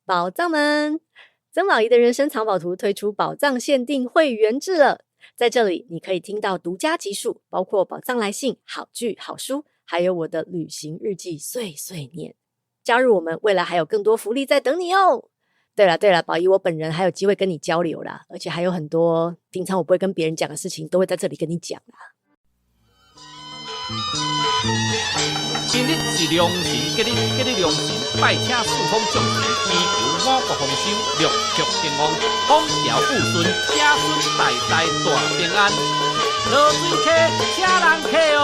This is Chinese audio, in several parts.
宝藏们，曾宝仪的人生藏宝图推出宝藏限定会员制了，在这里你可以听到独家集数，包括宝藏来信、好剧、好书，还有我的旅行日记碎碎念。加入我们，未来还有更多福利在等你哦。对了，宝仪我本人还有机会跟你交流啦，而且还有很多平常我不会跟别人讲的事情，都会在这里跟你讲啦。今日是良辰吉日良辰，拜请四方众神，祈求五国丰收，六畜兴旺，风调雨顺，子孙代代大平安。落水客，请人客哦。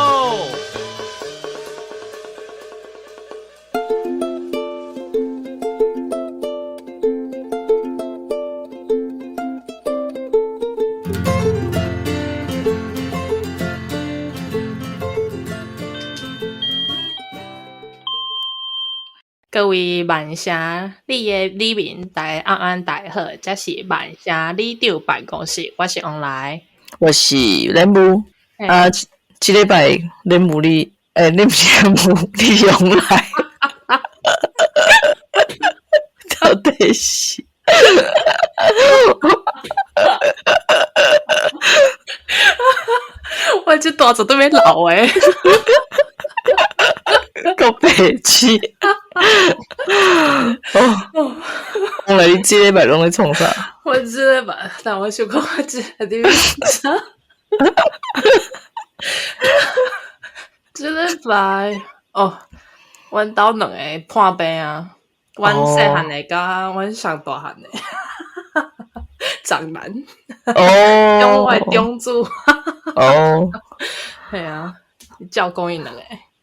各位万城里的里民，大家安安大好，这是万城里长办公室，我是王来，我是任务啊，这礼拜任务你不是任务你用来，到底是？我这大嘴都没老诶。够白痴！我来，你这礼拜拢在创啥？我这礼拜，但我想讲，我这礼拜啥？这礼拜哦，阮兜两个破病啊，阮细汉的甲阮上大汉的，长男哦，中外中主哦，系啊，照顾因两个。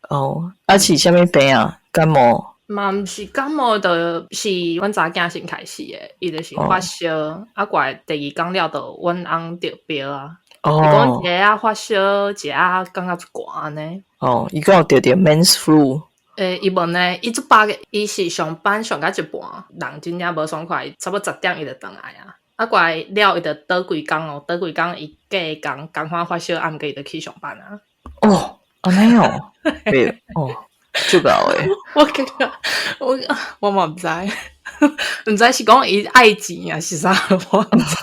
哦，是啥物病啊？感冒？嘛毋是感冒，就是阮查囝先开始的，伊就是发烧，过来第二天了，就阮翁得病啊。伊讲一下发烧，一下感觉寒安尼。哦，伊讲有得 men's flu。伊问呢，伊做8个，伊是上班上到一半，人真正无爽快，差不多10点伊就回来啊。过来了，伊就倒几工哦，倒几工伊隔工赶快发烧，暗过伊就去上班啊。哦，安尼哦，对哦。就搞诶，我感觉我嘛毋知，毋知是讲伊爱钱啊，是啥？我毋知。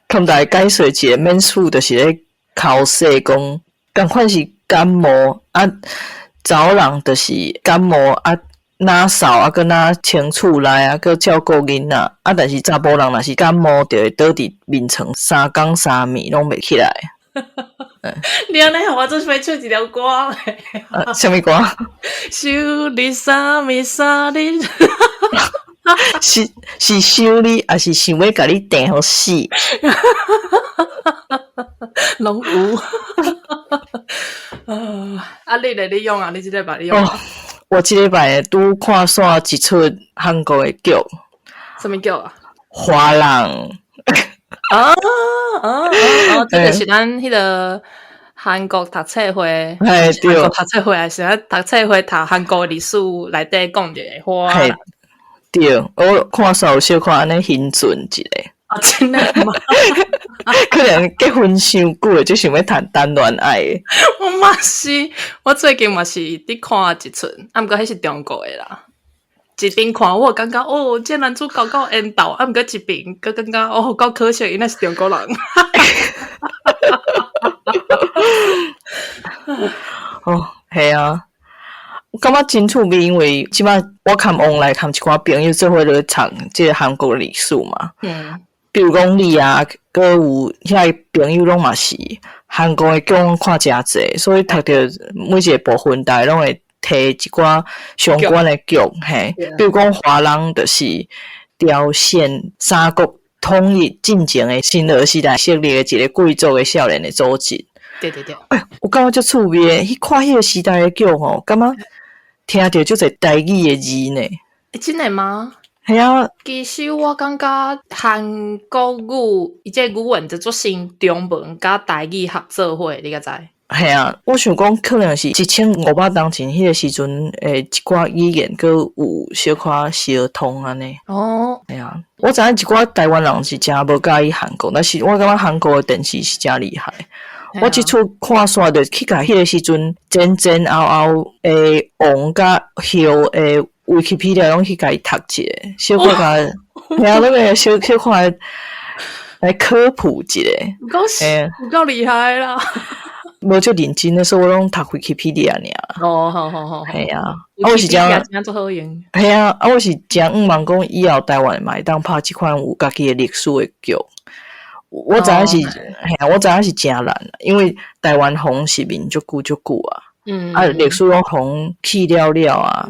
看大解说一个免术，就是咧考试讲，赶快是感冒啊，早人就是感冒啊，哪扫啊，跟哪清厝内啊，搁照顾囡仔啊，但是查甫人若是感冒，就会倒伫眠床3天3暝拢袂起来。你安尼互我做咩唱一条歌咧？什么歌？修理三暝三日，是修理，还是想要甲你订好死？拢有。你咧？你用啊？你即礼拜你用？我即礼拜拄看煞一出韩国的剧。什么剧啊？华人。这就是咱迄个韩国读册会，韩国读册会还是咱读册会读韩国历史内底讲一个花啦。对，我看煞有小看安尼兴准一个。真的吗？可能结婚伤久，就想要谈单恋爱的。我嘛是，我最近嘛是伫看一出，毋过迄是中国的啦。一边看我感觉哦，这男主角够缘投，毋过一边佮感觉哦，够可惜，因那是中国人。哦，系啊，我感觉真趣味，因为即摆我看online来看一寡朋友做伙咧唱即个韩国历史嘛。比如讲你啊，佮有遐个朋友拢嘛是韩国的剧，拢看诚济，所以读着每一个部分，大家拢会摕一寡相关的剧，嘿，比如讲华人就是朝鲜三国统一进前的新罗时代设立的一个贵族的少年的组织。对。我感觉足趣味的，迄看迄个时代的剧吼，感觉听着足侪台语的字呢。真的吗？系啊，其实我感觉韩国语，伊这语文就做成中文甲台语合做伙，你敢知？系啊，我想讲可能是1500当前迄个时阵，一寡语言佮有小可相通安尼。哦，系啊，我知影一寡台湾人是真无介意韩国，但是我感觉韩国的电视是真厉害。我即厝看煞着去甲迄个时阵前前后后诶王甲后诶 Wikipedia 拢去甲伊读者，小可甲嘿啊，那个小可来科普一下。有够厉害啦！无就认真的说，我拢读 Wikipedia 尔。哦，好，系啊，我是讲，做好用。系啊，我是讲望讲以后台湾嘛会当拍即款有家己的历史的剧。我知影是，系啊，我知影是真难，因为台湾红是民足久啊。历史拢红去了啊。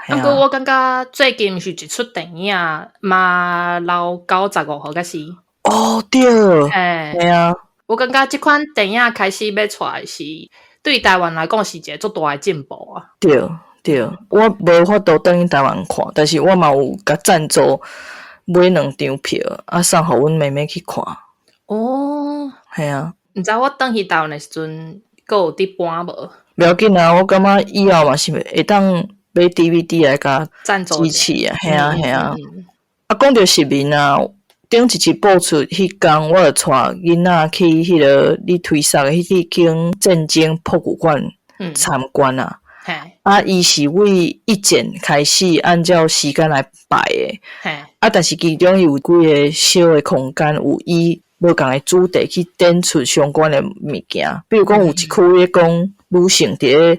不过我感觉最近是一出电影嘛，老95号开始。哦，对，系啊。我感觉这款电影开始要出来是对台湾来讲是一个足大的进步啊。对，我无法度等于台湾看，但是我嘛有甲赞助买2张票，送互阮妹妹去看。哦，系啊，毋知我等去台湾的时阵，阁有伫搬无？不要紧啊，我感觉以后嘛是会当买 DVD 来甲赞助支持啊，系啊。讲到实名啊。顶一集播出迄天，我就带囡仔去迄个你推送的迄间正经博物馆参观啊。伊是为一件开始按照时间来摆的。但是其中有几个小的空间有以无共的主题去展出相关的物件，比如讲有一区咧讲女性伫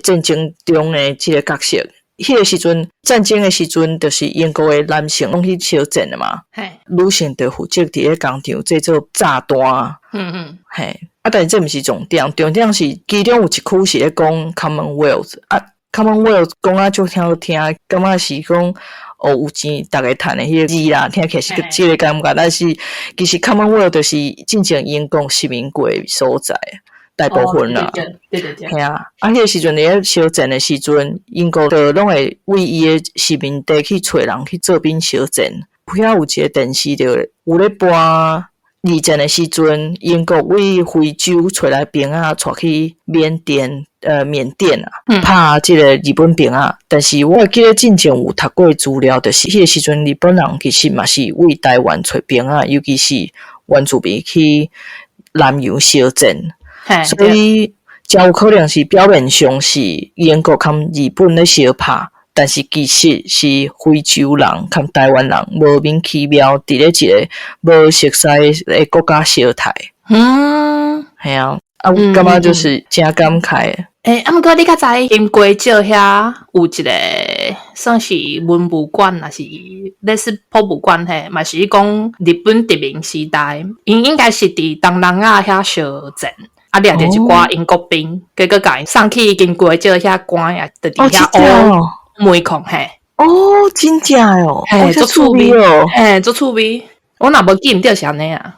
战争中的即个角色。迄个时阵战争的时阵，就是英国的男性拢去小战了嘛，女性就负责伫咧工厂制作炸弹。但是这毋是重点，重点是其中有一区是咧讲 Commonwealth Commonwealth 讲足听好听，感觉是讲有钱大家趁的迄个字啦，听起来是即个感觉，但是其实 Commonwealth 就是真正英国殖民过的所在。大部分啦，对，系啊，迄个时阵咧小战的时阵，英国就拢会为伊的殖民地去找人去做兵小战。遐有一个电视就有咧播二战的时阵，英国为非洲找来兵带去缅甸拍即个日本兵但是我记得真正有读过资料，就是迄个时阵日本人其实嘛是为台湾找兵尤其是原住民去南洋小战。所以，真有可能是表面上是英国和日本咧相拍，但是其实是非洲人和台湾人莫名其妙伫咧一个无熟悉的国家相杀。系啊，我感觉就是真感慨。毋过你较知金龟石遐有一个算是文物馆，还是类似博物馆嘿，嘛是讲日本殖民时代，因应该是伫东南亚遐小镇。掠着一寡英国兵，结果甲伊送去金龟石遐关呀，伫底遐煤矿嘿。真正哦，足趣味哦，足趣味。我若无记毋着是安尼啊。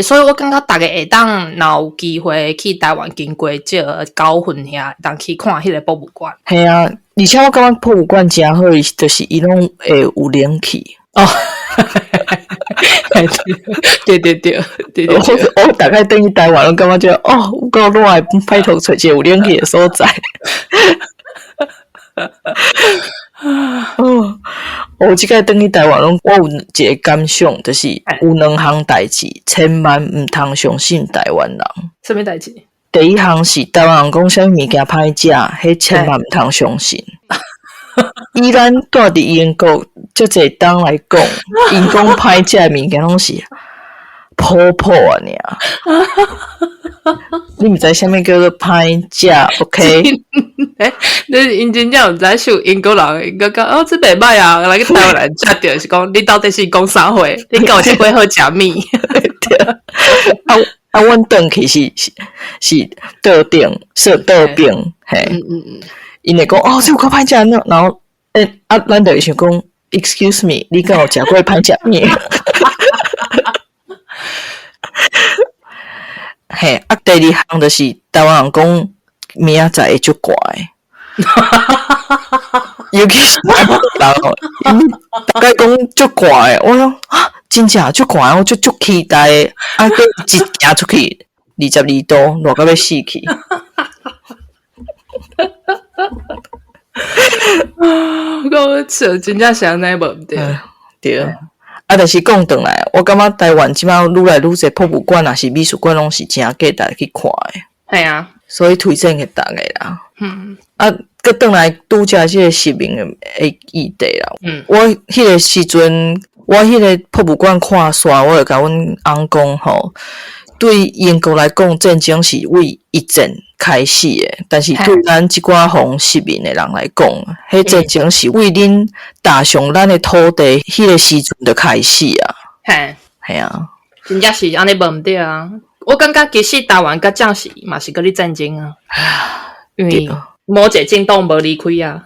所以我感觉大家会当若有机会去台湾金龟石九份遐，当去看迄个博物馆。系啊，而且我感觉博物馆真好，就是伊拢会有冷气。对，我大概等于台湾，我感觉有够热，歹头找一个有冷气的所在。我即个等于台湾，我有一个感想，就是有2项代志，千万毋通相信台湾人。什么代志？第一项是台湾人讲啥物物件歹食，迄千万毋通相信。依咱住伫英国足侪当来讲，因讲歹食的物件拢是泡泡啊尔。你毋知啥物叫做歹食 ？OK？ 你因真正毋知是英国人，讲这袂歹啊，来个台湾人食着是讲，你到底是讲啥货？你搞这会好食物？阮转去是桌顶设桌边，嘿。因会讲这有够歹食呢，然后咱就会想讲 ，excuse me， 你敢有食过歹食物？嘿，第二项就是台湾人讲明仔载会足怪，尤其是台湾人大概讲足怪，我讲真正足怪，我足期待的，一行出去22度，热到要死去。我真正想那无对，对。但是讲转来，我感觉台湾即摆愈来愈侪博物馆，也是美术馆，拢是真价值去看的。系啊，所以推荐给大家啦。佮转来拄则即个失明的议题啦。我迄个时阵，我迄个博物馆看煞，我就甲阮翁讲吼，对英国来讲，战争是为一战开始的，但是对咱即寡互失明的人来讲，迄战争是为恁踏上咱的土地，迄个时阵就开始啊。系啊，真正是安尼无毋对啊。我感觉其实台湾甲战时嘛是搁咧战争啊，因为某一个政党无离开啊。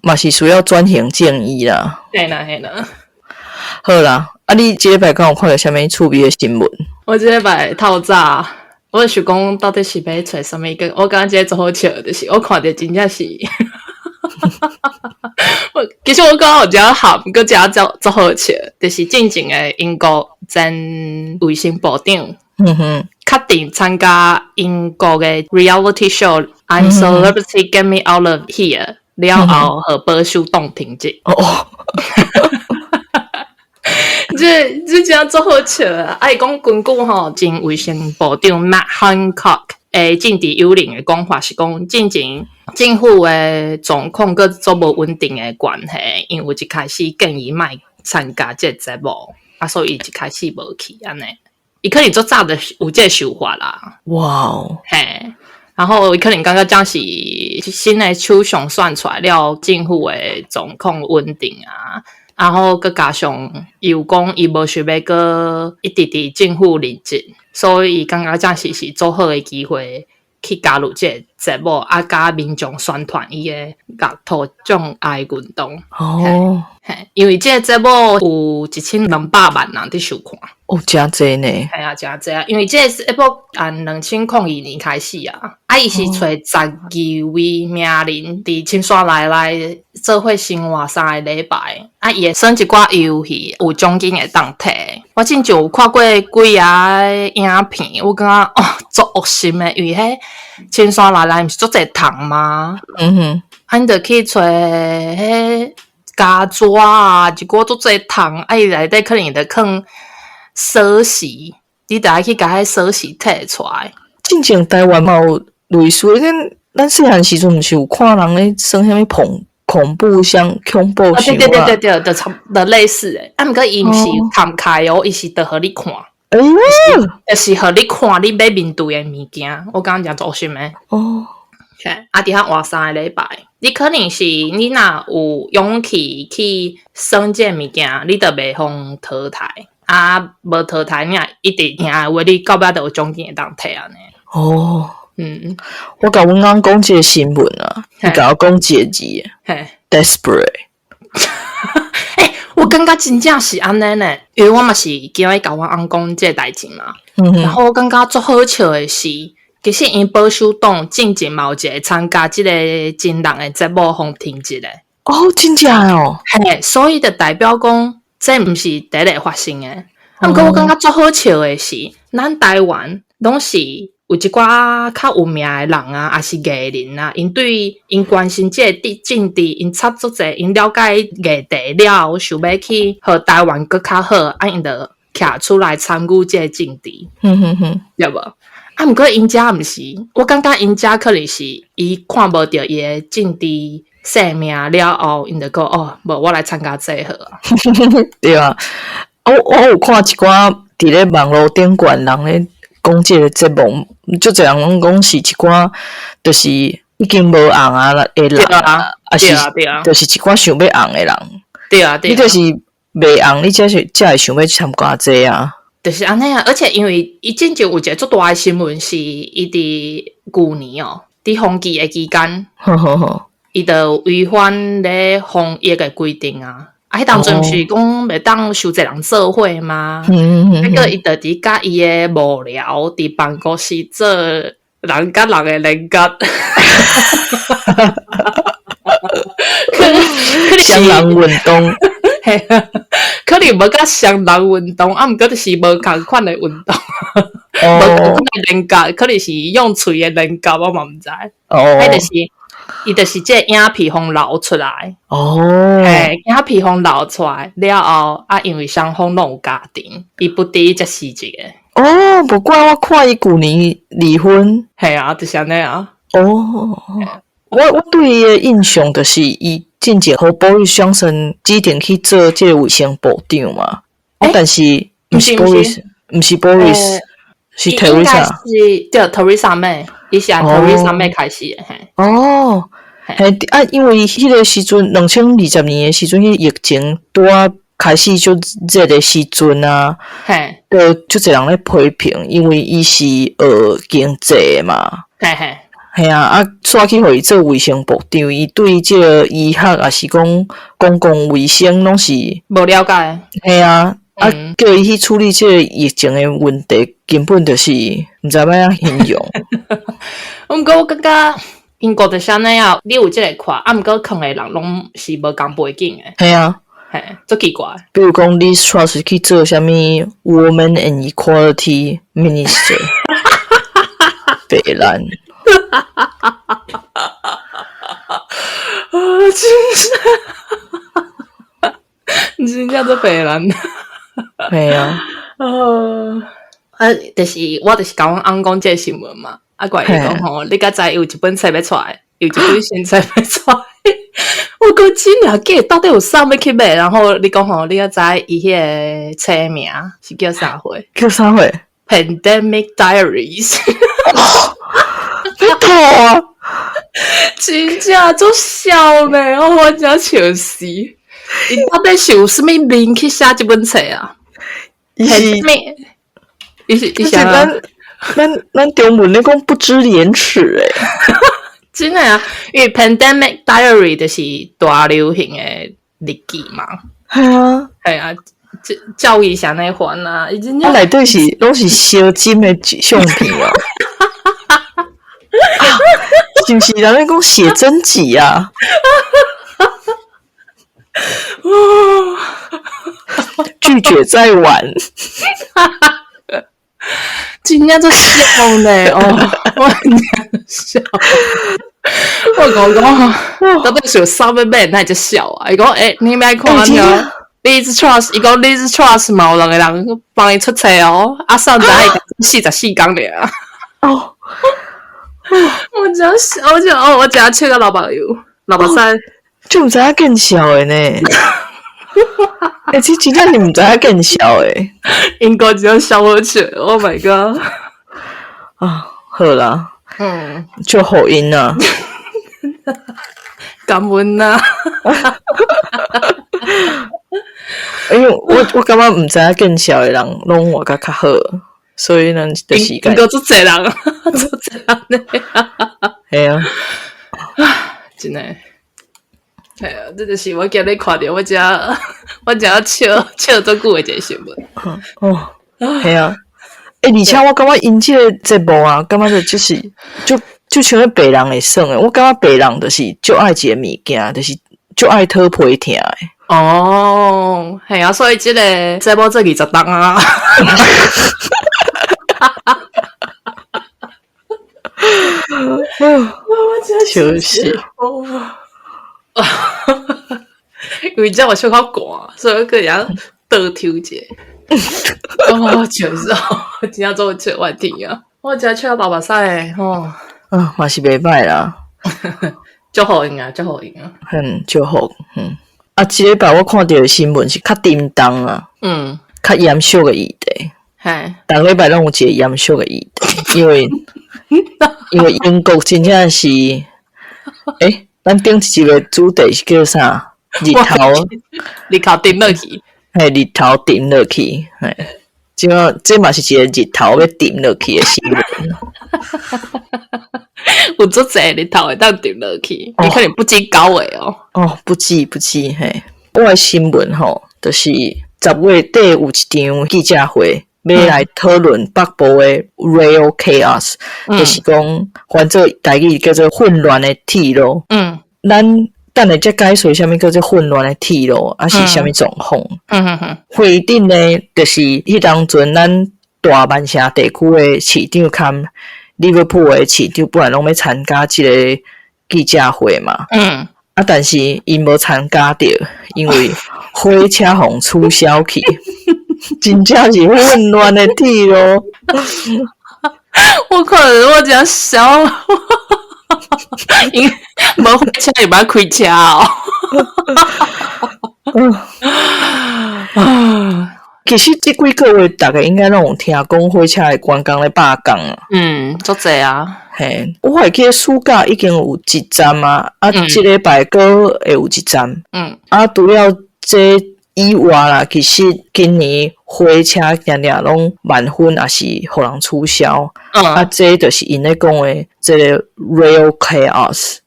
嘛是需要转型正义啦。嘿啦。好啦，你这礼拜敢有看到啥物趣味的新闻？我这礼拜透早，我想讲到底是要找啥物个？我感觉这做好笑，就是我看到真正是，其实我感觉有一个含个只做好笑，就是进前的英国前卫生部长，确定参加英国的 reality show I'm Celebrity Get Me Out of Here 了后，和保守党停职。这真做好笑啊！讲根据前卫生部长 Matt Hancock 政治幽灵的讲法是讲，进前政府的状况佮做无稳定的关系，因为一开始建议莫参加这个节目，所以一开始无去安尼。伊可能做早的有这个想法啦。哇，嘿，然后伊可能感觉这样是新的首相选出来了，政府的状况稳定啊。然后佮加上又讲伊无想要佮一直伫政府任职，所以伊感觉这是做好的机会去加入这个节目，甲民众宣传伊的乐土障碍运动。因为这个节目有1200万人伫收看。真济呢。系啊，真济啊！因为这个节目2002年开始啊，伊是找12位名人伫青山内做伙生活3个礼拜，伊会选一寡游戏，有奖金会当摕。我真就有看过几啊影片，我感觉足恶心的，因为迄青山内毋是足济虫吗？你着去找迄加纸啊，一个足济虫，伊内底可能会放锁匙，你得去甲迄锁匙摕出来。之前台湾嘛有类似，咱细汉时阵毋是有看人咧耍啥物恐怖箱、恐怖箱啊？对，就类似诶。毋过伊毋是摊开哦，伊是得互你看。就是互你看你要面对诶物件。我刚讲做什么？伫遐活3个礼拜，你可能是你若有勇气去耍这物件，你就袂互淘汰。无淘汰，你若一直赢诶话，你到尾就有奖金会当摕安尼。我甲阮翁讲这个新闻啊，伊甲我讲一个字，desperate。我感觉真正是安尼呢，因为我嘛是今日甲阮翁讲这个代志嘛。然后我感觉足好笑诶是，其实因保守党进前嘛有一个参加即个真人诶节目互停职诶。真正哦。所以就代表讲，这毋是第一个发生诶。毋过我感觉足好笑诶是，咱台湾拢是有一寡较有名诶人啊，也是艺人啊，因对因关心这个政治，因插足者，因了解议题了后，想要去互台湾更较好，因就徛出来参与这个政治，对无？毋过因遮毋是，我感觉因遮可能是伊看无着伊诶政治生命了后，因就讲无我来参加这好啊。对啊，我有看一寡伫咧网络顶管人咧讲这个节目，足侪人拢讲是一寡，就是已经无红啊诶人啊，是就是一寡想要红诶人。对啊，你就是未红，你才会想要参加这啊。就是安尼啊，而且因为伊之前有一个足大诶新闻是，伊伫旧年伫防疫诶期间，伊就违反咧防疫诶规定啊。迄当阵毋是讲袂当收侪人做伙吗？那个伊就伫甲伊诶幕僚伫办公室做人甲人诶联结，双人运动。可能无甲双人运动，毋过就是无共款的运动，无共款的联结，可能是用喙的联结，我嘛毋知。迄就是伊就是这影皮风流出来。哦，影皮风流出来了后，因为双方拢有家庭，伊不敌才死一个。哦，不怪我看伊旧年离婚。系啊，就是安尼啊。哦，我对伊的印象就是伊进前和保瑞相生指定去做这个卫生部长嘛。但是不是 Boris， 不是 Boris， 是 Theresa。应该是对 Theresa May， 伊是按 Theresa May 开始的。哦，因为迄个时阵2020年的时阵，迄疫情拄啊开始就热的时阵啊，就侪人咧批评，因为伊是经济嘛。系啊，煞去互伊做卫生部长，伊对这个医学也是讲公共卫生拢是无了解。系啊，叫伊去处理这个疫情的问题，根本就是毋知要怎形容。毋过我感觉英国就是安尼啊，你有这个看，毋过坑的人拢是无共背景的。系啊，足奇怪。比如讲 Liz Truss 去做啥物 Women and Equality Minister， 北兰。真正做白人。系啊，就是我就是甲阮翁讲这个新闻嘛，怪伊讲吼，你甲知有一本册要出来，有一本新册要出来。我讲真啊，假到底有啥要去买？然后你讲吼，你甲知伊迄个册名是叫啥货？叫啥货 ？Pandemic Diaries。啊！真正做笑呢，我真笑死！伊到底是有啥物面去写这本册啊？伊是咱中文咧讲不知廉耻诶，真诶啊！因为 Pandemic Diary 就是大流行诶日记嘛。系啊，教育啥那款啊，已经内底是拢是烧金诶相片哦。是不是人家讲写真集啊？拒绝再玩，真正做笑呢！哦，我很笑。我讲，到底是有啥物买，那就笑啊！伊讲，你咪看啊，Liz Truss， 伊讲 Liz Truss 嘛，有两个人帮伊出册哦，上仔伊44天尔。哦。我真笑，我真笑个老朋友，老伯三，就毋知影更笑诶呢。这真正是毋知影更笑诶。英国只有笑我笑 ，Oh my god！ 啊，好啦，就好音啊，感恩啊。因为我感觉毋知影更笑诶人，拢活较好。所以呢，就是应该做侪人，做侪人呢。系啊，真诶，系啊，这就是我今日看到我只笑足久诶一个新闻。哦，系啊，而且我感觉因这个节目啊，感觉就是就像咧白人会耍诶，我感觉白人就是就爱一个物件，就是就爱讨皮疼诶。哦，系啊，所以这个节目做20档啊。休息。因为这我笑到寒，所以个人倒抽一下。笑死我！真正做笑我听啊！我真笑到白晒诶，吼。嘛是袂歹啦。足好用啊，足好用啊。足好。这礼拜我看到的新闻是较沉重啊。较严肃的议题。逐礼拜拢有一个严肃的议题，因为英国真正是，咱顶一集的主题是叫啥？日头顶落去，日头顶落去，这嘛是一个日头要顶落去的新闻。有足侪日头会当顶落去，你可能不止9个哦。不止嘿，我的新闻吼，就是10月底有一場記者會。要來討論北部的 Rail Chaos，就是講反正台語叫做混亂的鐵路。咱等下再解說啥物叫做混亂的鐵路，是啥物狀況。會頂呢，就是迄當陣咱大曼城地區的市長兼利物浦的市長，本來攏要參加一個记者会嘛，但是因无参加着，因为火车互取消去，真正是混乱的体咯。我可能我真笑，因为无火车又捌开车哦。其实这几个月大家应该拢有听讲火车的员工咧罢工啊。足济啊。嘿，我会记得暑假已经有一站啊，这礼拜个会有一站。除了这以外啦，其实今年火车定定拢满分，也是互人取消。这就是因咧讲的这个 rail chaos。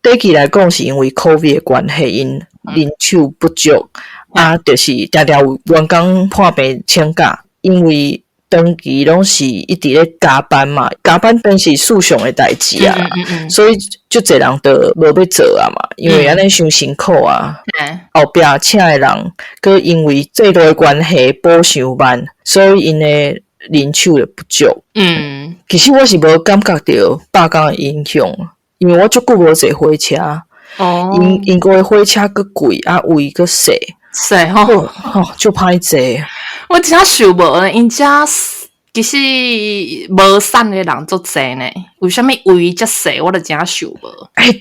短期来讲，是因为 COVID 的关系，因人手不足。就是定定有员工破病请假，因为长期拢是一直咧加班嘛，加班本是事上的代志啊，所以就侪人都无要做啊嘛，因为安尼伤辛苦啊。后壁请的人，佮因为制度的关系补伤慢，所以因的人手就不足。其实我是无感觉到罢工的影响，因为我足久无坐火车。英国的火车佮贵，位佮细。就歹坐。我真想无，因遮其实无瘦的人足济呢。为什么位遮细？我就真想无。对，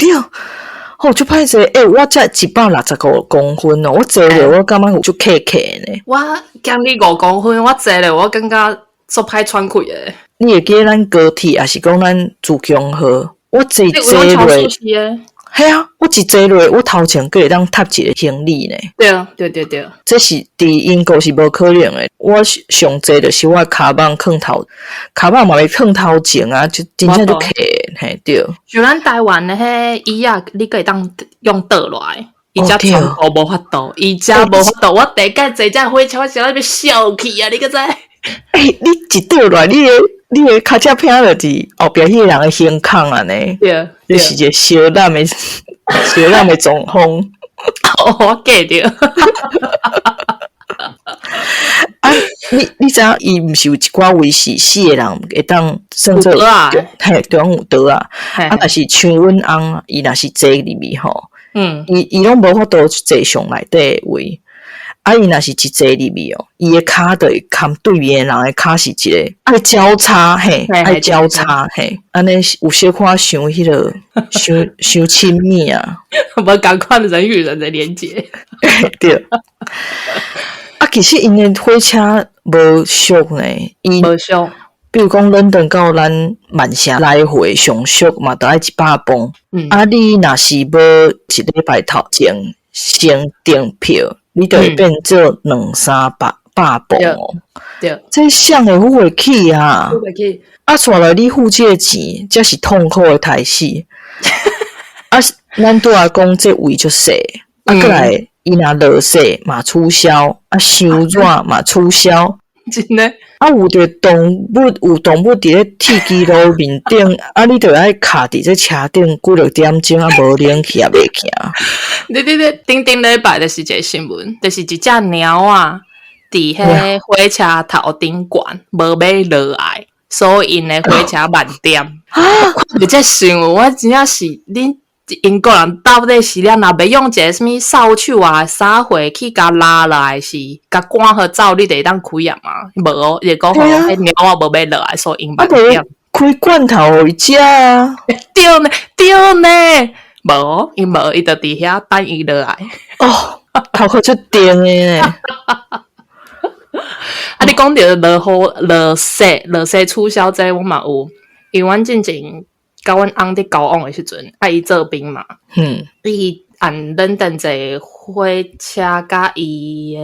就歹坐。我才165公分哦，我坐了我感觉有足客呢。我减你5公分，我坐了我感觉足歹喘气的。你会记得咱高铁，还是讲咱自强号？我坐落。系啊，我一坐落，我头前佫会当搭一个行李呢。对，这是伫英国是无可能的。我上坐就是我骹蠓囥头，骹蠓嘛袂囥头前啊，就真正就客嘿对。就咱台湾的迄椅啊，你可以当用倒落来，伊遮全部无法度，伊遮无法度。我第一届坐遮火车，我想要笑去啊！你个知？你一倒落来，你的脚趾片就是后壁迄个人的胸腔啊呢。对，就是一个小烂的中风。我记着。你知影伊毋是有一寡位是死的人会当算做嘿，中有倒啊。若是像阮翁，伊若是坐入面吼，伊拢无法度坐上内底的位。伊若是一坐入面哦，伊的骹就会牵对面的人的骹是一个爱交叉嘿，爱交叉嘿，安尼有小可伤迄个伤亲密啊，无共款人与人的连结。对。其实因的火车无俗呢，伊无俗。比如讲，伦敦到咱曼城来回上俗嘛，都要100磅。你若是无一礼拜头前先订票。你就会变做200-300磅哦，对，这想会付会起啊！带来你付这钱，这是痛苦的代志。咱拄仔讲这位就细，过来伊若落雪嘛取消，伤热嘛取消，真的。有着动物伫咧铁机路面顶，你着爱卡伫这车顶几落点钟无冷气也袂行。对，顶礼拜就是一个新闻，就是一只猫啊，伫迄火车头顶管无买落来，所以因的火车慢点。你这想，我真正是恁英国人到底是了若要用一个什么扫帚啊、啥货去甲拉来，是甲赶好走，你得当开啊嘛？无哦，伊讲吼，迄猫啊无买落来，所以因慢点。开罐头回食啊？对呢。无，伊无，伊就伫遐等伊落来。头壳出电诶！你讲到落雪取消这我嘛有，因为阮之前甲阮翁伫交往的时阵，伊做兵嘛。伊按伦敦坐火车甲伊的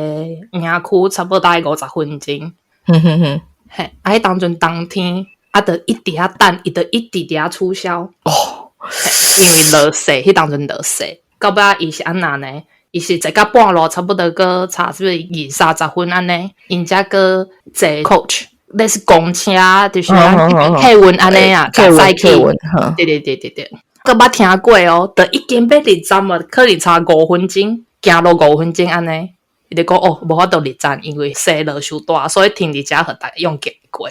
营区差不多大概50分钟。嘿，迄当阵冬天，就一直遐等，伊就一直遐取消。因为落雪，迄当阵落雪，到尾伊是安那呢？伊是坐到半路，差不多个差是不是20-30分安尼？因遮个坐 coach， 类似公车，就是客运安尼啊，载去。对。个捌听过哦，就已经要入站了，可能差5分钟，行路5分钟安尼。伊就讲无法度入站，因为雪落伤大，所以停伫遮，互大家用行过。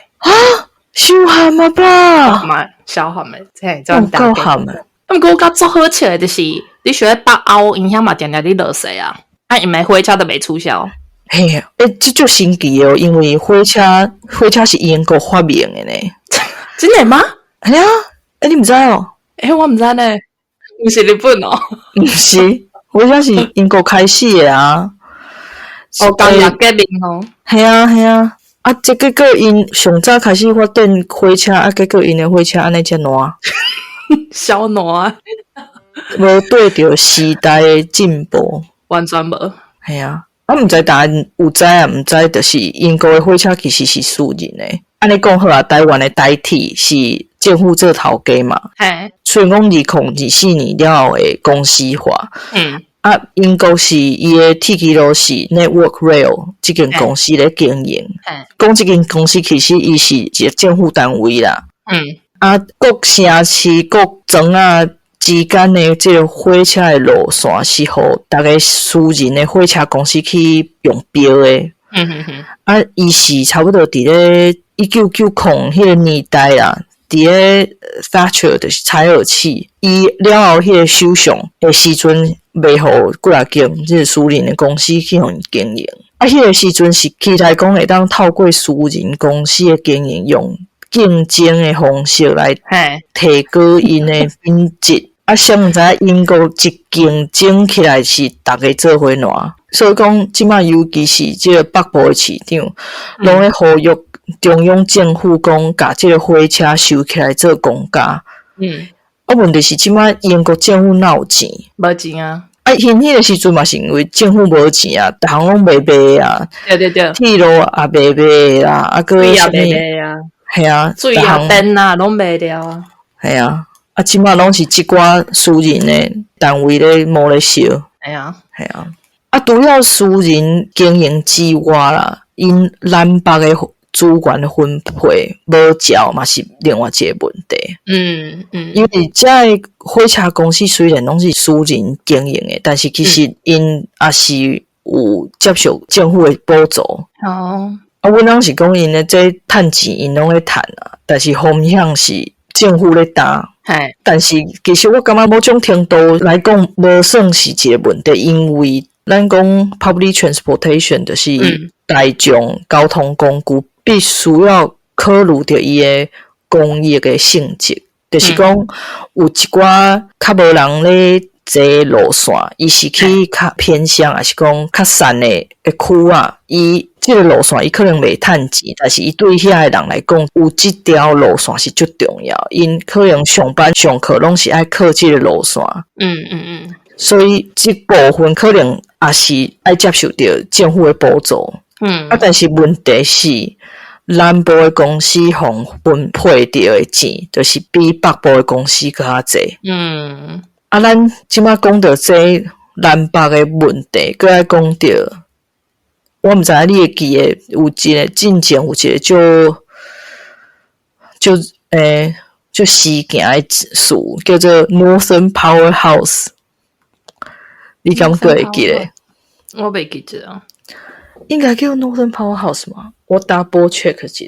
伤寒啊吧？小寒的，这样大够寒的。毋过我觉最好笑的就是，你想要北欧影响嘛，定定伫落雪啊，因为火车都未取消。嘿，这就神奇哦，因为火车是英国发明的呢。真的吗？哎呀，你唔知哦？我唔知呢，不是日本哦，唔是，火车是英国开始的啊。工业革命哦。系啊，这结果因上早开始发展火车，结果因的火车安尼遮烂，小暖无对着时代的进步，完全无。系啊，毋知大家有知啊？毋知就是英国的火车其实是私人的。安尼讲好啊，台湾的代替是政府做头家嘛。嘿，所以讲2024年了后会公司化。英国是伊的铁基路是 Network Rail 这间公司咧经营。讲这间公司其实伊是一个政府单位啦。各城市各庄啊之间的这个火车的路线是互大家私人的火车公司去用标的。伊是差不多伫咧1990迄个年代啦，伫咧 Thatcher 就是柴尔契，伊了后迄个首相的时阵，卖互几啊间即个私人的公司去互因经营。迄个时阵是期待讲会当透过私人公司的经营，用竞争的方式来提高因的品质。想毋知英国一竞争起来是大家做伙烂，所以讲即摆尤其是即个北部的市场，拢咧呼吁中央政府讲，甲即个火车收起来做公家。问题是即摆英国政府哪有钱？无钱啊！因迄个时阵嘛是因为政府无钱啊，逐项拢卖卖啊。对，铁路也卖卖啦，水也卖卖啊。系啊，水也电啊，拢卖掉啊。系啊。即摆拢是一寡私人的单位咧摸咧烧，系啊。除了私人经营之外啦，因南北的资源的分配无照嘛是另外一个问题。因为这火车公司虽然拢是私人经营的，但是其实因也是有接受政府的补助。阮拢是讲因的这趁钱因拢咧趁啊，但是风险是政府咧担。但是其实我感觉某种程度来讲无算是一个问题，因为咱讲 public transportation 就是大众交通工具必须要考虑到伊的公益的性质，就是讲有一寡较无人咧坐路线，伊是去较偏乡，还是讲较散的区啊，伊这个路线伊可能袂趁钱，但是伊对遐个人来讲，有这条路线是最重要，因可能上班上课拢是爱靠这个路线。所以这部分可能也是爱接受到政府的补助。但是问题是南部的公司互分配到的钱，就是比北部的公司更较济。咱即摆讲到这南北的问题，搁爱讲到，我毋知影你会记得有一个进前有一个就事件的事叫做 Northern Powerhouse， 你敢个会记得？我袂记得啊。应该叫 Northern Powerhouse 吗？我 double check 一下。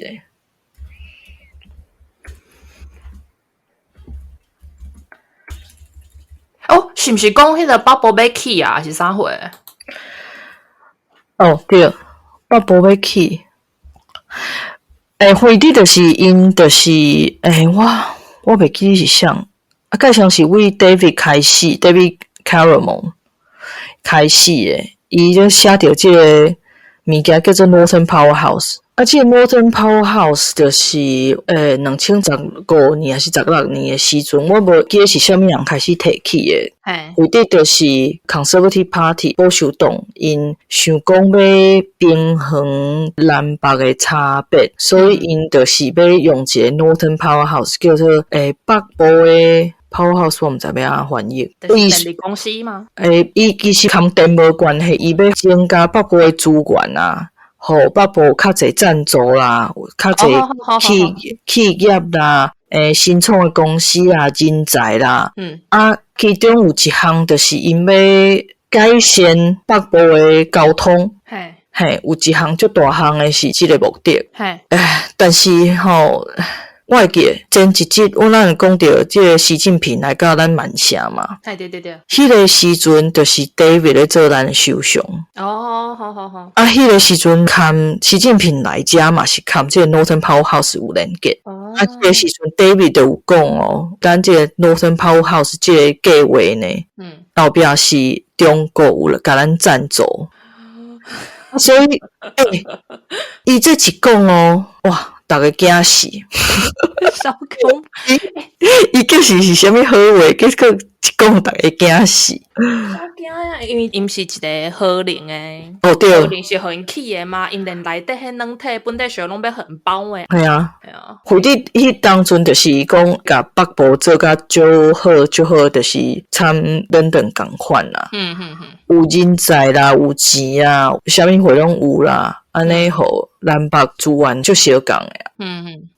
是毋是讲迄个北部要起啊？是啥货？对，北部要起。会址就是因就是我袂记是啥，介像是为 David 开始 ，David Cameron 开始的，伊就写着这个物件叫做 Northern Powerhouse。这个 Northern Powerhouse 就是2015年还是16年的时阵，我无记得是啥物人开始提起的。为的就是 Conservative Party 保守党因想讲要平衡南北的差别，所以因就是要用一个 Northern Powerhouse 叫做北部的 Powerhouse， 我毋知要安翻译。电力公司吗？伊其实跟电无关系，伊要增加北部的资源啊。互北部较侪赞助啦，较侪企业啦，新创的公司啦，人才啦，其中有一项就是因要改善北部的交通，有一项最大项的是这个目的，但是我会记得前一集我咱有讲到即个习近平来到咱曼城嘛，对，迄个时阵就是 David 咧做咱的首相。好。迄个时阵看习近平来遮嘛是看即个 Northern Powerhouse 有连结。迄个时阵 David 就有讲咱即个 Northern Powerhouse 即个计划呢，后壁是中国有甲咱赞助。所以伊这一讲哇，大家惊死。小恐伊就是啥物好话，结果一讲大家惊死。好惊啊！因为伊毋是一个好人诶，对，好人是互因起诶嘛，因连内底迄软体本地小拢要互因包诶。系啊，或者迄当阵就是讲甲北部做甲足好，就是参等等共款啦。有人才啦，有钱啊，啥物货拢有啦。安尼互南北资源足相共诶。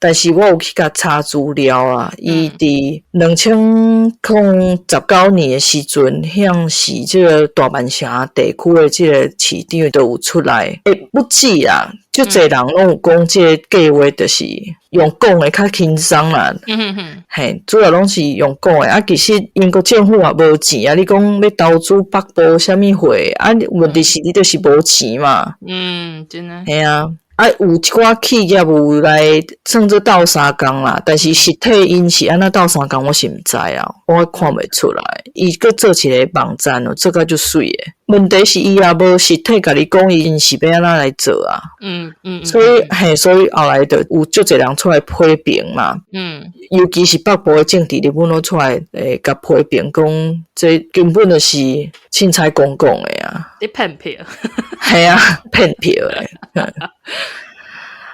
但是我有去甲查资料啊，伊伫2019年诶时阵，像是即个大曼城地区诶即个市长都有出来，不止啦，足侪人拢有讲即个计划就是用讲诶较轻松啦。嘿，主要拢是用讲诶，啊，其实英国政府也无钱啊，你讲要投资北部啥物货，啊，问题是你就是无钱嘛。真诶。嘿啊。有一寡企业有来算做斗相共啦，但是实体因是安怎斗相共，我是毋知啊，我看袂出来。伊搁做一个网站做甲足水诶，问题是伊也无实体甲你讲伊因是要安怎来做啊。所以后来就有足侪人出来批评嘛。尤其是北部诶政治人物拢出来甲批评讲，这根本就是凊彩讲诶啊。你骗票。系啊，骗票诶。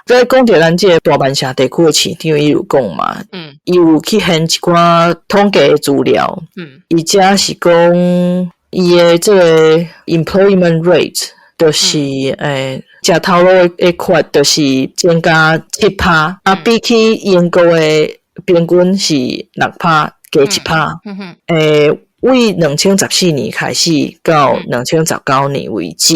再讲到咱即个大曼城地区诶市长，伊有讲嘛，伊有去现一寡统计诶资料，伊遮是讲伊诶即个 employment rate 就是食头路诶块就是增加7%，比起英国诶平均是6%加1%，为2014年开始到2019年为止，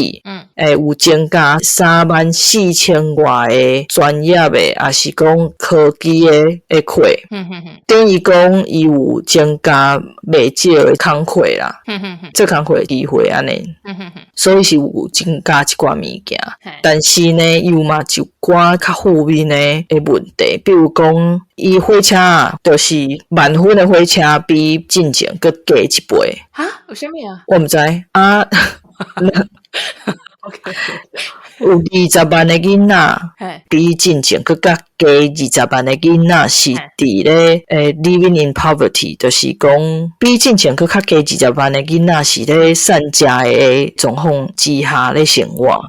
有增加34000外个专业诶，也是讲科技诶课，等于讲伊有增加袂少诶工课啦，做工课机会安尼，所以是有增加一寡物件，但是呢，有嘛一寡较负面诶问题，比如讲伊火车就是满分诶火车比进前佫加1倍。有啥物啊？我毋知啊。有20万的囡仔，比进前佫加20万的囡仔是伫咧living in poverty， 就是讲比进前佫较加20万的囡仔是咧善家的状况之下咧生活。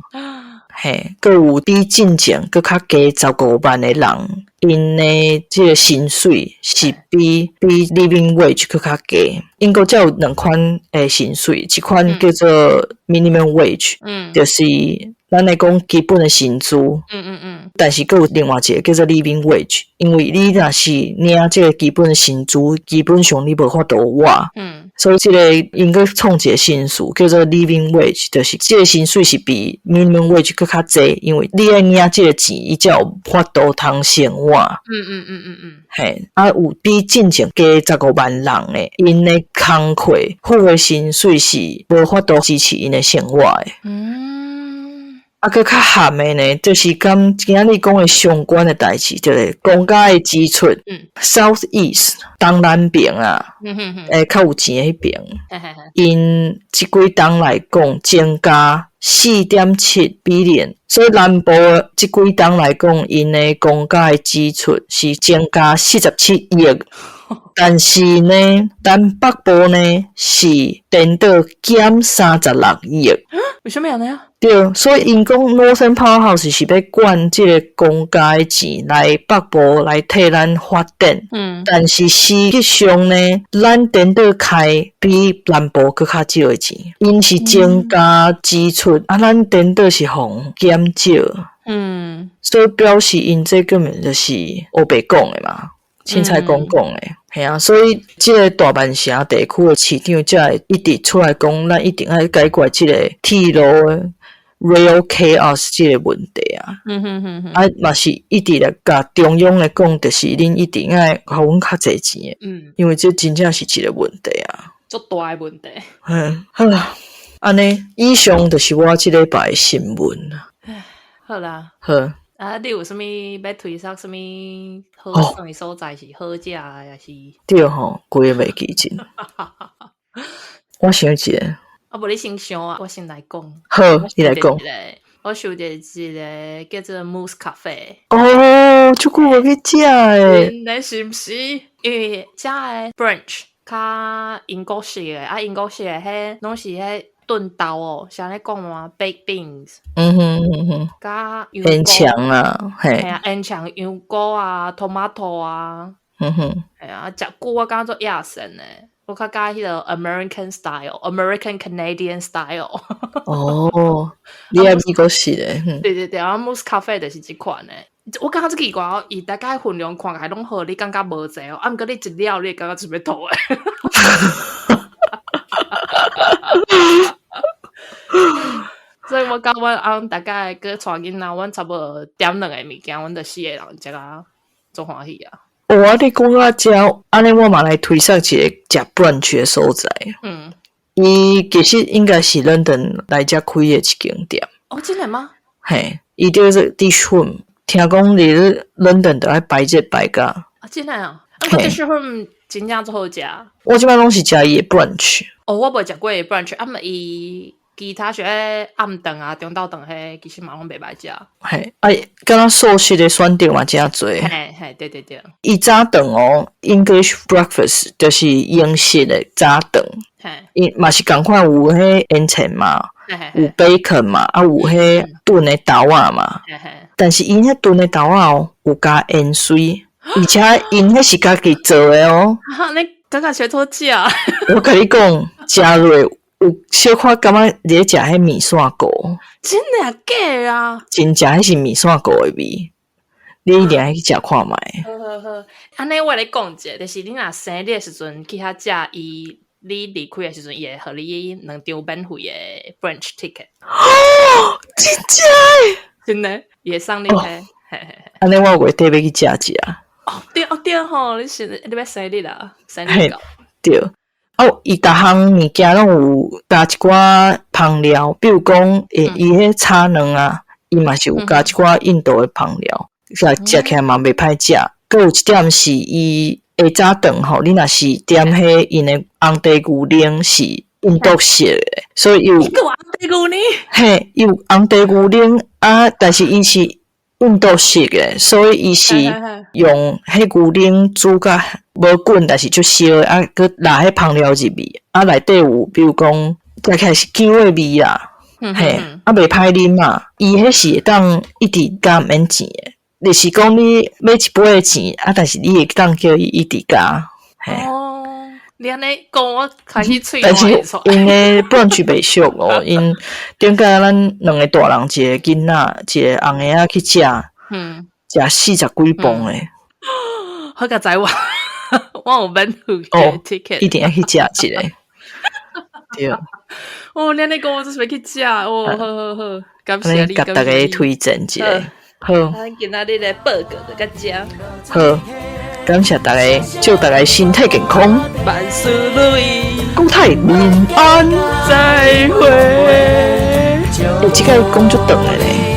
嘿，佫有比进前佫较加15万的人，因的即个薪水是比 living wage 佫较低。英国才有2款薪水，一款叫做 minimum wage，就是咱来讲基本的薪资。但是佫有另外一个叫做 living wage， 因为你若是领即个基本的薪资，基本上你无法度活。所以即个应该创一个薪水叫做 living wage， 就是即个薪水是比 minimum wage 佫较济，因为你爱领即个钱，伊才有法度通生活。嘿，有比进前加15万人诶，因诶工课付诶薪水是无法度支持因诶生活诶。佫较含诶呢，就是今日讲诶相关诶代志，就是公家诶支出，South East 东南边啊，较有钱诶迄边，因即几冬来讲增加4.7 billion， 所以南部即几冬来讲，因诶公家诶支出是增加47亿。但是呢，咱北部呢是颠倒减36亿。为什么样呢？对，所以因讲 Northern Powerhouse 是要管即个公家的钱来北部来替咱发展。但是实际上呢，咱颠倒开比南部佫较少的钱，因是增加支出，咱颠倒是互减少。所以表示因这根本就是黑白讲的嘛。凊彩讲诶，系啊，所以即个大曼城地区诶市长才会一直出来讲，咱一定要解决即个铁路诶 real chaos 这个问题啊。啊，嘛是一直来甲中央来讲，就是恁一定爱互阮较侪钱的。因为这真正是一个问题啊，足大的问题。好啦，安尼以上就是我这礼拜的新闻啊。好啦，好啊，你有啥物要推荐啥物好耍的所在是好食的，还是？对吼，规个袂记真。我想一个，啊，无你先想啊，我先来讲。好，你来讲。我想着一个叫做 Mousse Cafe。哦，足久无去食诶。你是毋是？因为遮诶 brunch 较英国式诶，啊，英国式诶，迄拢是迄炖豆哦，像咧讲嘛 ，baked beans。加羊烟肠啊，嘿。系啊，烟肠、羊菇啊 ，tomato 啊。系啊，食久我感觉做亚神诶。我较喜迄个 American style、American Canadian style。哦，你也美国式诶。对，啊 ，Mousse Cafe 就是即款诶。我感觉即奇怪哦，伊大概分量看起来拢好，你感觉无济哦。啊，毋过你一了，你感觉准备吐诶。所以我甲阮翁大概去带囡仔，阮差不多点2个物件，阮就4个人食啊，足欢喜啊。我你讲到遮，安尼我嘛来推荐一个食 brunch 的所在。伊其实应该是伦敦来遮开的一间店。哦，真的吗？嘿，伊叫做 Dishroom， 听讲你伦敦都爱摆这摆甲。啊，真的啊！啊，Dishroom 真正足好食。我即摆拢是食伊的 brunch。哦，我无食过伊 brunch，啊，嘛伊其他像暗顿啊、中昼顿迄，其实嘛拢袂歹食。嘿，啊，敢若素食的选择嘛真多。嘿，对。伊早顿哦 ，English breakfast 就是英式的早顿。伊嘛是共款有迄烟肠嘛，有 bacon 嘛，啊有迄炖的豆仔嘛。但是因迄炖的豆仔哦，有加盐水，而且因迄是家己做的哦。你感觉学拖食？我甲你讲，食落有小可感觉你咧食迄米线糊。真的假啊？真正迄是米线糊的味，你一定要去食看觅。好，安尼我来讲者，就是你若生日的时阵去遐食伊。你离开的时阵，伊会互你2张免费的 brunch ticket。哦，真的，伊会送你迄。安尼我月底要去食一下。哦，对吼，你要生日啦，生日到。对。哦，伊逐项物件拢有加一寡香料，比如讲，伊迄炒卵啊，伊嘛是有加一寡印度的香料，食起来嘛袂歹食。佮有一点是伊。下早顿吼，你若是点迄因的红茶牛奶是印度式的，所以有红茶牛奶，嘿，有红茶牛奶啊，但是伊是印度式的，所以伊是用迄牛奶煮甲无滚，但是就烧的啊，佮拿迄香料入去，啊内底有比如讲，食起来是酒的味啦，嘿，啊袂歹啉嘛，伊迄是会当一直加免钱的。就是讲你买一杯的钱啊，但是你会当叫伊一直加。哦，你安尼讲我开始喙但是因的brunch袂俗哦，因顶个咱2个大人，一个囡仔，一个红个仔去食，食40几磅的。好个知我有免费哦 ticket， 一定要去食一个。对。哦，你安尼讲我就是要去食哦，好，感谢你，甲大家推荐一个。好，今仔日的报告就到这。好，感谢大家，祝大家身体健康，万事如意，国泰民安，再会。这个讲足长的咧。